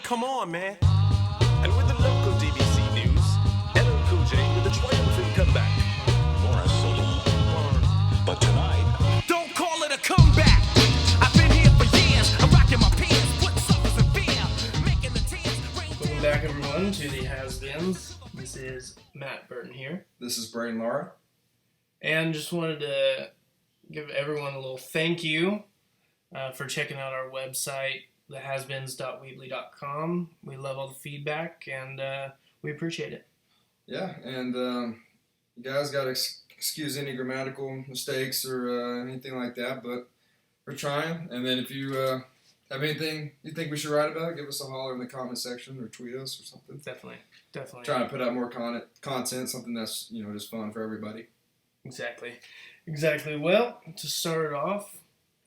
Come on, man. And with the local DBC news, LL Cool J with a triumphant comeback. Morris a little. But tonight, Don't call it a comeback. I've been here for years. I'm rocking my pants, putting suckers in fear, making the tears rain. Welcome back, everyone, to the Has-Beens. This is Matt Burton here. This is Braden Lara. And just wanted to give everyone a little thank you for checking out our website, thehasbeens.weebly.com. We love all the feedback, and we appreciate it. Yeah, and you guys got to excuse any grammatical mistakes or anything like that, but we're trying. And then if you have anything you think we should write about, give us a holler in the comment section or tweet us or something. Definitely. Trying to put out more content, something that's just fun for everybody. Exactly. Well, to start it off,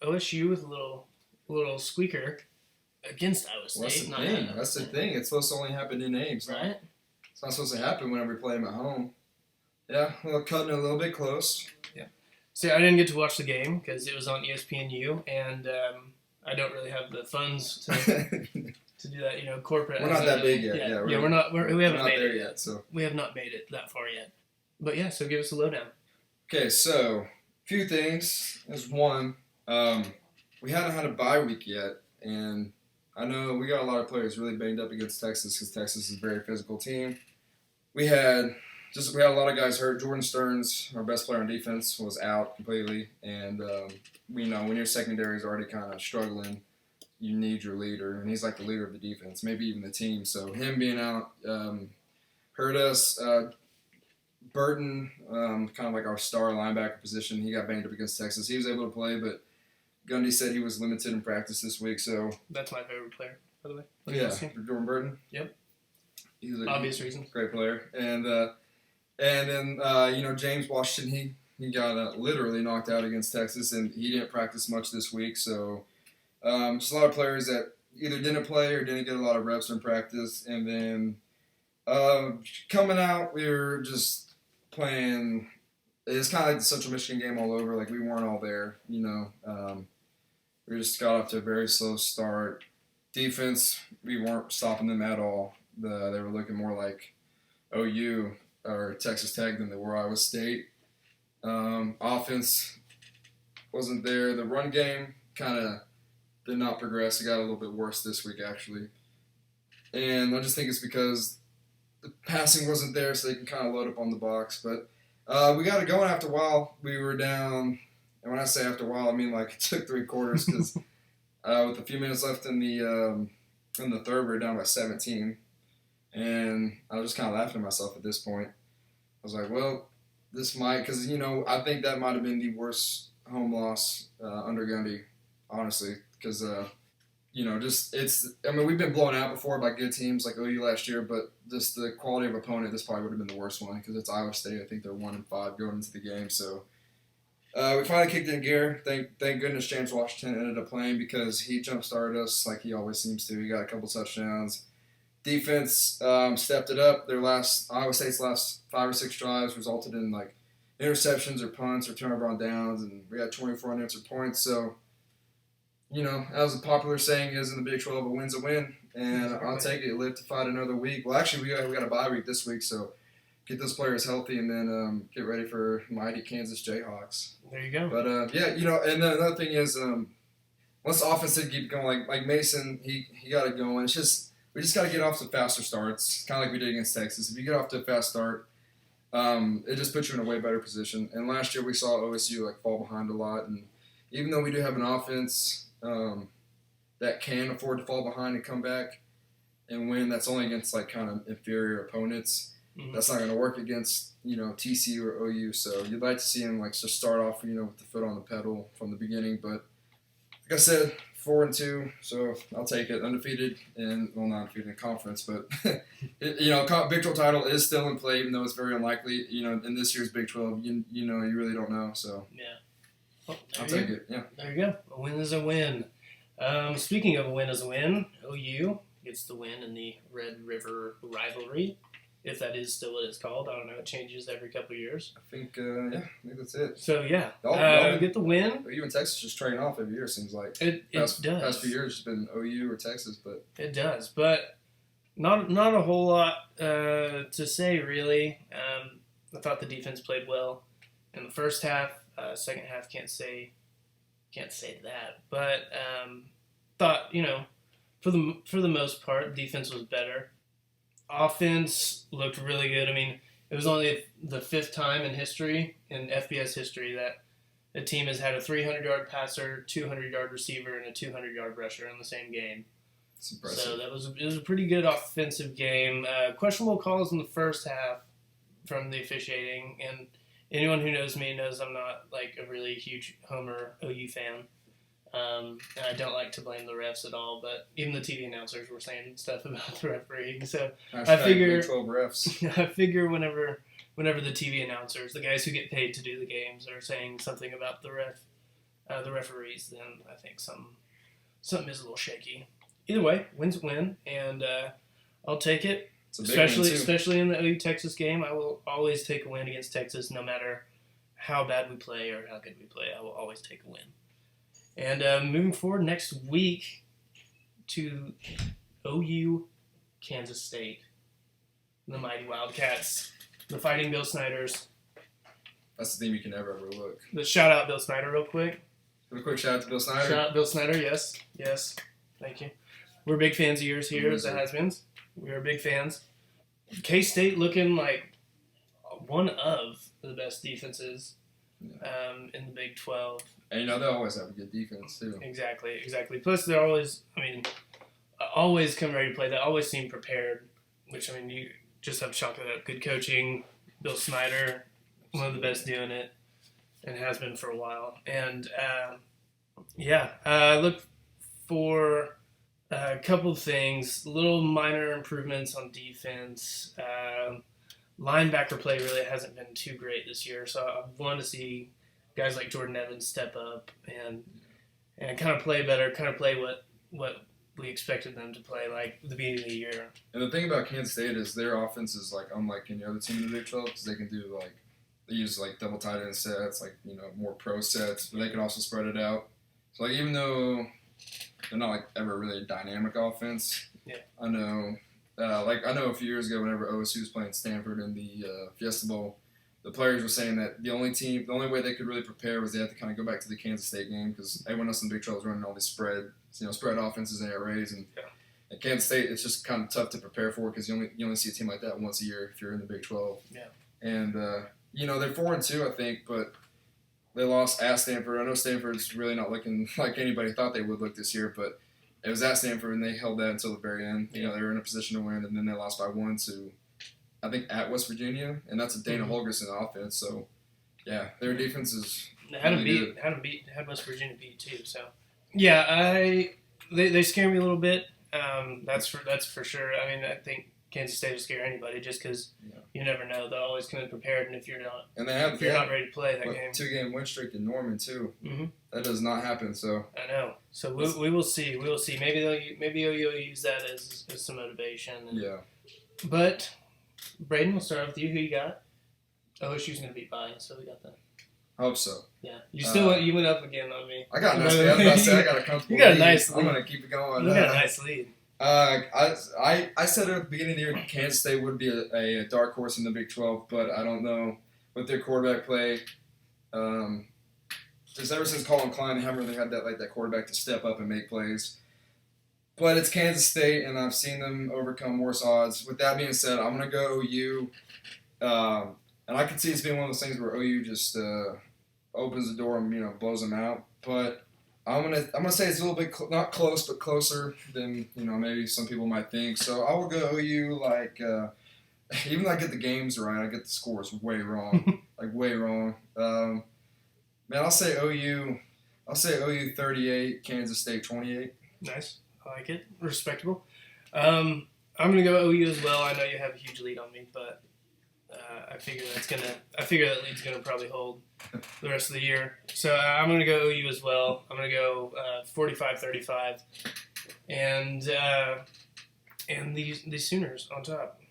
OSU with a little squeaker against Iowa State. That's the thing. It's supposed to only happen in Ames, right? It's not supposed to happen whenever we play them at home. Yeah, well, cutting it a little bit close. Yeah. See, I didn't get to watch the game because it was on ESPNU, and I don't really have the funds to do that. Corporate. We're not that big yet. Yeah, we're not. We haven't made there it yet. So we have not made it that far yet. But yeah, so give us a lowdown. Okay, so a few things. There's one. We hadn't had a bye week yet, and I know we got a lot of players really banged up against Texas because Texas is a very physical team. We had a lot of guys hurt. Jordan Stearns, our best player on defense, was out completely, and we know when your secondary is already kind of struggling, you need your leader, and he's like the leader of the defense, maybe even the team. So him being out hurt us. Burton, kind of like our star linebacker position, he got banged up against Texas. He was able to play, but Gundy said he was limited in practice this week. So that's my favorite player, by the way. Yeah, Jordan Burton. Yep. He's obvious reason. Great player, and then James Washington, he got literally knocked out against Texas, and he didn't practice much this week. So just a lot of players that either didn't play or didn't get a lot of reps in practice, and then coming out, we were just playing. It's kind of like the Central Michigan game all over. Like, we weren't all there, We just got off to a very slow start. Defense, we weren't stopping them at all. They were looking more like OU or Texas Tech than they were Iowa State. Offense wasn't there. The run game kind of did not progress. It got a little bit worse this week, actually. And I just think it's because the passing wasn't there, so they can kind of load up on the box. But we got it going after a while. We were down, and when I say after a while, I mean like it took 3 quarters because with a few minutes left in the third, we were down by 17. And I was just kind of laughing at myself at this point. I was like, well, this might, because, I think that might have been the worst home loss under Gundy, honestly, because we've been blown out before by good teams like OU last year, but just the quality of opponent, this probably would have been the worst one because it's Iowa State. I think they're 1-5 going into the game. So we finally kicked in gear. Thank goodness James Washington ended up playing because he jump-started us like he always seems to. He got a couple touchdowns. Defense stepped it up. Iowa State's last 5 or 6 drives resulted in like interceptions or punts or turnover on downs, and we had 24 unanswered points. So as the popular saying is in the Big 12, a win's a win, and I'll take it. Live to fight another week. Well, actually, we got a bye week this week, so get those players healthy, and then get ready for mighty Kansas Jayhawks. There you go. But and then another thing is, once the offense did keep going, like Mason, he got it going. It's just we just got to get off to faster starts, kind of like we did against Texas. If you get off to a fast start, it just puts you in a way better position. And last year we saw OSU fall behind a lot, and even though we do have an offense that can afford to fall behind and come back and win, that's only against kind of inferior opponents. Mm-hmm. That's not going to work against TCU or OU. So you'd like to see him just start off with the foot on the pedal from the beginning. But like I said, 4-2, so I'll take it. Undefeated not undefeated in conference, but Big 12 title is still in play, even though it's very unlikely. In this year's Big 12, you really don't know. So yeah. Well, I'll take it. Yeah. There you go. A win is a win. Speaking of a win is a win, OU gets the win in the Red River rivalry. if that is still what it's called. I don't know. It changes every couple of years. I think that's it. So, yeah. Y'all Get the win. OU and Texas just trade off every year, it seems like. It does. Past few years, it's been OU or Texas, but It does. But not a whole lot to say, really. I thought the defense played well in the first half. Second half, can't say that. But thought, for the most part, defense was better. Offense looked really good. I mean, it was only the fifth time in FBS history, that a team has had a 300-yard passer, 200-yard receiver, and a 200-yard rusher in the same game. it's impressive. So it was a pretty good offensive game. Questionable calls in the first half from the officiating, and anyone who knows me knows I'm not like a really huge Homer OU fan. And I don't like to blame the refs at all, but even the TV announcers were saying stuff about the refereeing. So I figure Big 12 refs. I figure whenever the TV announcers, the guys who get paid to do the games, are saying something about the referees, then I think something is a little shaky. Either way, win's a win, and I'll take it. It's a big win, too. Especially in the OU Texas game, I will always take a win against Texas, no matter how bad we play or how good we play. I will always take a win. And moving forward next week to OU Kansas State, the mighty Wildcats, the Fighting Bill Snyders. That's the thing you can never overlook. Let's shout out Bill Snyder real quick. Give a quick shout out to Bill Snyder. Shout out Bill Snyder, yes. Thank you. We're big fans of yours here at the Has-Beens. We are big fans. K-State looking like one of the best defenses in the Big 12. And they always have a good defense, too. Exactly. Plus, they're always come ready to play. They always seem prepared, which, you just have to chalk it up. Good coaching, Bill Snyder, one of the best doing it, and has been for a while. And, look for a couple of things, little minor improvements on defense. Linebacker play really hasn't been too great this year, so I want to see guys like Jordan Evans step up and kind of play better, kind of play what we expected them to play like at the beginning of the year. And the thing about Kansas State is their offense is like unlike any other team in the Big 12, because they can do they use double tight end sets, more pro sets, but they can also spread it out. So even though they're not ever really a dynamic offense, I know a few years ago whenever OSU was playing Stanford in the Fiesta Bowl, the players were saying that the only way they could really prepare was they had to kind of go back to the Kansas State game, because everyone else in the Big 12 was running all these spread offenses and air raids, and at Kansas State it's just kind of tough to prepare for, because you only see a team like that once a year if you're in the Big 12. Yeah. And they're 4-2, I think, but they lost at Stanford. I know Stanford's really not looking like anybody thought they would look this year, but it was at Stanford and they held that until the very end. They were in a position to win, and then they lost by 1 to, I think, at West Virginia, and that's a Dana Holgorsen offense. So, their defense is really had West Virginia beat too. So, they scare me a little bit. That's for sure. I think Kansas State will scare anybody just because you never know. They'll always come in prepared, and if you're not, not ready to play that game, 2-game win streak in Norman too. Mm-hmm. That does not happen. So I know. So we will see. We will see. Maybe OU will use that as some motivation. But Braden, we'll start with you. Who you got? OSU's going to beat by, so we got that. I hope so. Yeah. You went up again on me. I got a nice lead. I was about to say I got a comfortable lead. You got a lead. nice lead. I'm going to keep it going. You got a nice lead. I said at the beginning of the year Kansas State would be a dark horse in the Big 12, but I don't know with their quarterback play. Just ever since Colin Klein, they haven't really had that quarterback to step up and make plays. But it's Kansas State, and I've seen them overcome worse odds. With that being said, I'm gonna go OU, and I can see it's being one of those things where OU just opens the door and blows them out. But I'm gonna say it's a little bit not close, but closer than maybe some people might think. So I will go OU even though I get the games right, I get the scores way wrong, way wrong. Man, I'll say OU 38, Kansas State 28. Nice, I like it. Respectable. I'm gonna go OU as well. I know you have a huge lead on me, but I figure that lead's gonna probably hold the rest of the year. So I'm gonna go OU as well. I'm gonna go 45-35, and these Sooners on top.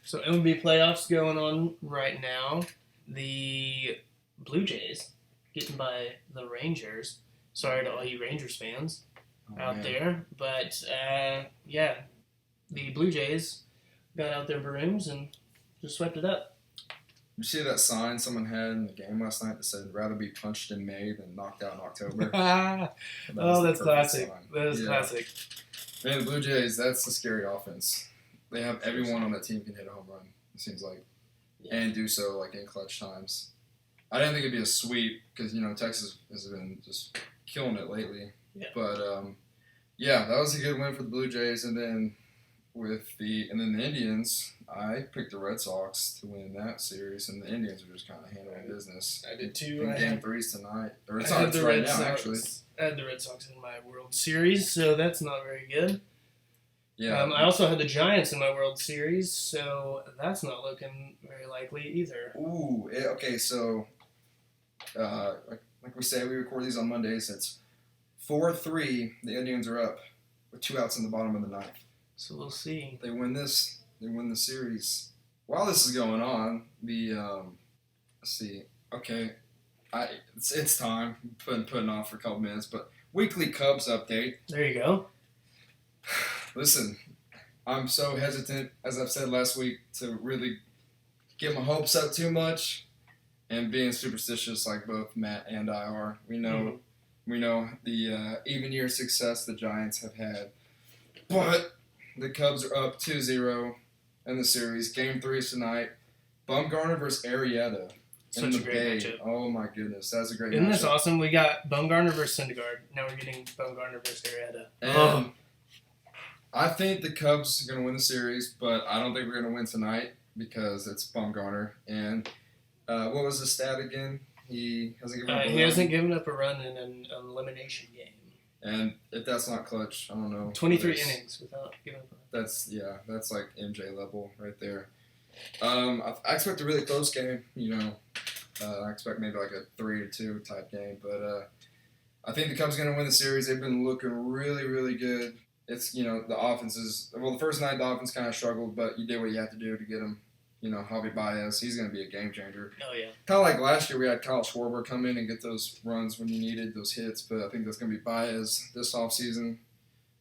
So MLB playoffs going on right now. The Blue Jays getting by the Rangers. Sorry to all you Rangers fans out there, but yeah, the Blue Jays got out their brooms and just swept it up. You see that sign someone had in the game last night that said, "Rather be punched in May than knocked out in October"? Oh, that's classic. Sign. That is classic. Man, the Blue Jays, that's a scary offense. They have everyone on that team can hit a home run, it seems like, and do so like in clutch times. I didn't think it'd be a sweep because, Texas has been just killing it lately. Yeah. But, yeah, that was a good win for the Blue Jays. And then the Indians, I picked the Red Sox to win that series, and the Indians are just kind of handling business. I did too. In Game 3's tonight. The Red I had Sox the right Red now, Sox. actually. I had the Red Sox in my World Series, so that's not very good. Yeah. I also had the Giants in my World Series, so that's not looking very likely either. Ooh, okay, so like we say, we record these on Mondays. It's 4-3. The Indians are up with 2 outs in the bottom of the ninth. So we'll see. They win this. They win the series. While this is going on, let's see. Okay, it's time. Putting off for a couple minutes, but weekly Cubs update. There you go. Listen, I'm so hesitant, as I've said last week, to really get my hopes up too much, and being superstitious like both Matt and I are. We know the even year success the Giants have had, but the Cubs are up 2-0 in the series. Game 3 is tonight. Bumgarner versus Arrieta. Such a great matchup. Oh my goodness, that's a great matchup. Isn't this awesome? We got Bumgarner versus Syndergaard. Now we're getting Bumgarner versus Arrieta. And I think the Cubs are going to win the series, but I don't think we're going to win tonight because it's Bumgarner. And what was the stat again? He hasn't given up a run. He hasn't given up a run in an elimination game. And if that's not clutch, I don't know. 23 innings without giving up a run. That's like MJ level right there. I expect a really close game. I expect maybe like a 3-2 type game. But I think the Cubs are going to win the series. They've been looking really, really good. It's, the offense is, the first night the offense kind of struggled, but you did what you had to do to get him. Javi Baez, he's going to be a game changer. Oh, yeah. Kind of like last year, we had Kyle Schwarber come in and get those runs when you needed those hits, but I think that's going to be Baez this offseason,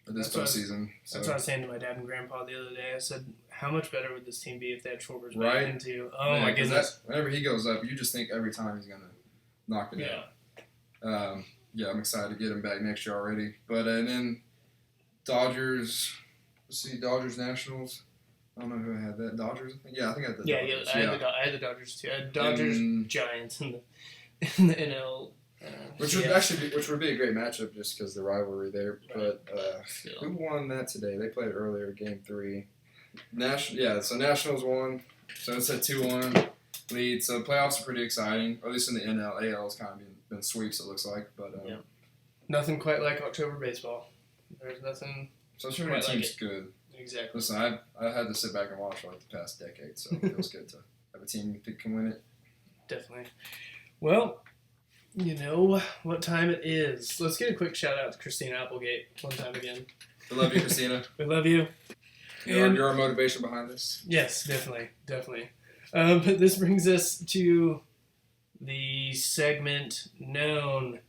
or this postseason. That's what I was saying to my dad and grandpa the other day. I said, how much better would this team be if they had Schwarber's right back into? Oh, my goodness. Whenever he goes up, you just think every time he's going to knock it out. Yeah, I'm excited to get him back next year already. But and then Dodgers, Nationals. I don't know who I had that. Dodgers? Yeah, I think I had the Dodgers. I had the Dodgers too. I had Dodgers, Giants in the NL. Which would be a great matchup just because the rivalry there. Right. But who won that today? They played earlier, Game 3. So Nationals won. So it's a 2-1 lead. So playoffs are pretty exciting, or at least in the NL. AL has kind of been sweeps, it looks like. But nothing quite like October baseball. There's nothing. So when the team's good. Exactly. Listen, I had to sit back and watch for like the past decade, so it feels good to have a team you think can win it. Definitely. Well, you know what time it is. Let's get a quick shout out to Christina Applegate one time again. We love you, Christina. We love you. You're our motivation behind this. Yes, definitely. But this brings us to the segment known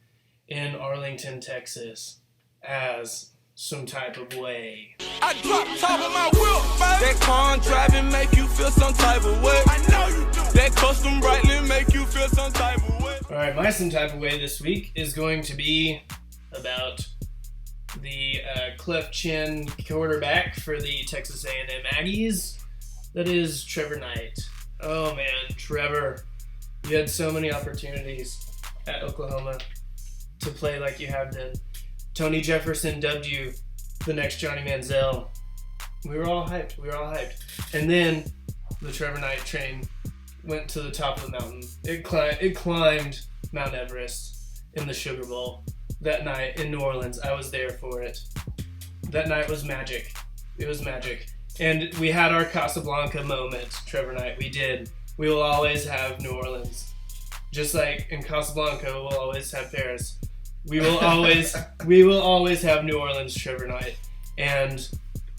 in Arlington, Texas as Some Type of Way. I drop top of my wheel, baby. That car driving make you feel some type of way. I know you do. That custom brightly make you feel some type of way. All right, my Some Type of Way this week is going to be about the cleft chin quarterback for the Texas A&M Aggies. That is Trevor Knight. Oh man, Trevor, you had so many opportunities at Oklahoma to play like you have been. Tony Jefferson dubbed you the next Johnny Manziel. We were all hyped. And then the Trevor Knight train went to the top of the mountain. It climbed Mount Everest in the Sugar Bowl that night in New Orleans. I was there for it. That night was magic. It was magic. And we had our Casablanca moment, Trevor Knight. We did. We will always have New Orleans. Just like in Casablanca, we'll always have Paris. We will always have New Orleans, Trevor Knight. And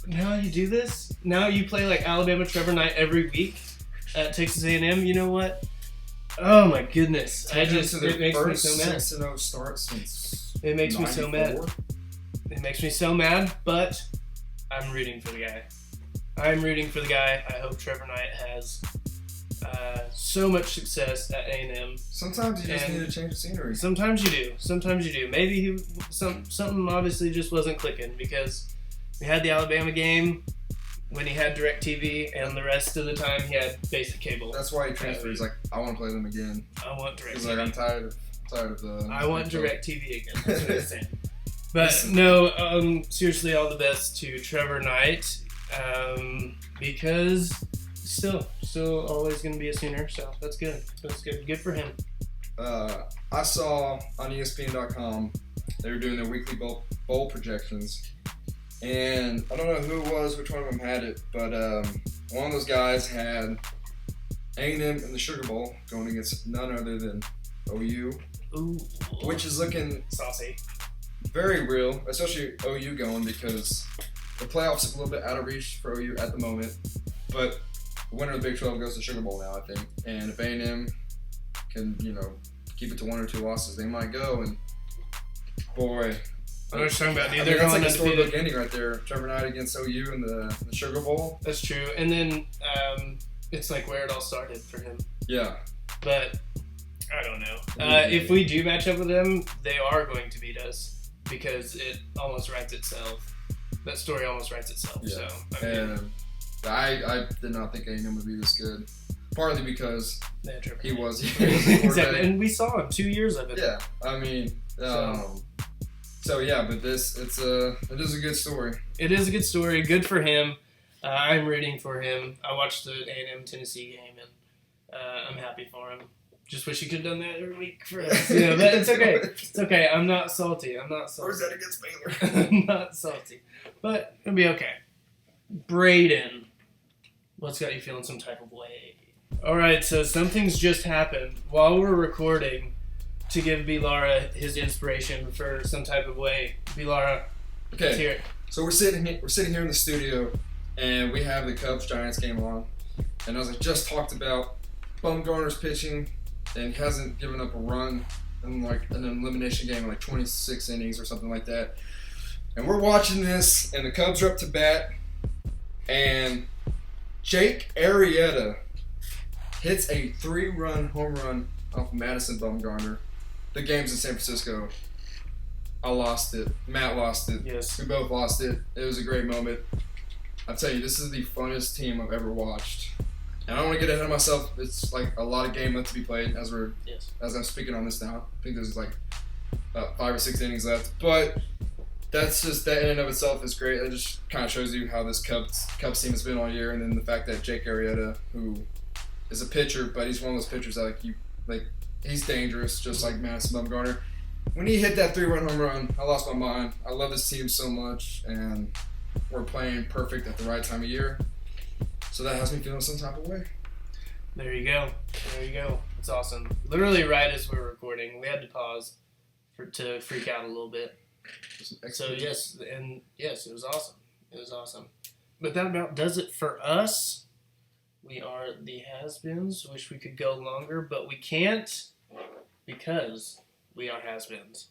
now you do this? Now you play like Alabama Trevor Knight every week at Texas A&M. You know what? Oh my goodness! It makes me so mad. 6-0 start since It makes me so mad. 94. It makes me so mad, but I'm rooting for the guy. I'm rooting for the guy. I hope Trevor Knight has so much success at A&M. Sometimes you just need to change the scenery. Sometimes you do. Sometimes you do. Maybe something obviously just wasn't clicking because we had the Alabama game when he had DirecTV, and the rest of the time he had basic cable. That's why he transferred. He's like, I want to play them again. I want DirecTV. He's like, I'm tired of the. I want DirecTV again. That's what I'm saying. But no, seriously, all the best to Trevor Knight, because still always going to be a Sooner. So that's good. That's good. Good for him. I saw on ESPN.com they were doing their weekly bowl projections, and I don't know who it was, which one of them had it, but one of those guys had A&M in the Sugar Bowl going against none other than OU, Ooh, which is looking saucy. very real, especially OU going because the playoffs are a little bit out of reach for OU at the moment, but the winner of the Big 12 goes to the Sugar Bowl now, I think, and if A&M can, keep it to 1 or 2 losses, they might go, and boy, I know what you're talking about. I mean, that's like a storybook ending right there. Trevor Knight against OU in the Sugar Bowl. That's true. And then it's like where it all started for him. Yeah. But I don't know. If we do match up with them, they are going to beat us because it almost writes itself. That story almost writes itself. Yeah. So I did not think A&M would be this good. Partly because he was exactly, and we saw him 2 years of it. Yeah, I mean, so yeah, but it is a good story. It is a good story. Good for him. I'm rooting for him. I watched the A&M Tennessee game, and I'm happy for him. Just wish he could have done that every week for us. Yeah, but it's okay. It's okay. I'm not salty. Or is that against Baylor? I'm not salty, but it'll be okay. Braden, what's got you feeling some type of way? All right, so something's just happened while we're recording to give B. Lara his inspiration for some type of way. B. Lara, let's hear it. So we're sitting here in the studio, and we have the Cubs-Giants game on, and as I just talked about, Bumgarner's pitching, and he hasn't given up a run in like an elimination game in like 26 innings or something like that. And we're watching this, and the Cubs are up to bat, and Jake Arrieta hits a 3-run home run off Madison Bumgarner. The game's in San Francisco. I lost it. Matt lost it. Yes. We both lost it. It was a great moment. I tell you, this is the funnest team I've ever watched. And I don't want to get ahead of myself. It's like a lot of game left to be played as I'm speaking on this now. I think there's like about 5 or 6 innings left. But that's just, that in and of itself is great. It just kind of shows you how this Cubs team has been all year. And then the fact that Jake Arrieta, who is a pitcher, but he's one of those pitchers that he's dangerous, just like Madison Bumgarner. When he hit that 3-run home run, I lost my mind. I love this team so much, and we're playing perfect at the right time of year. So that has me feeling some type of way. There you go. There you go. It's awesome. Literally right as we were recording, we had to pause to freak out a little bit. So yes, it was awesome. It was awesome. But that about does it for us. We are the has-beens. Wish we could go longer, but we can't because we are has-beens.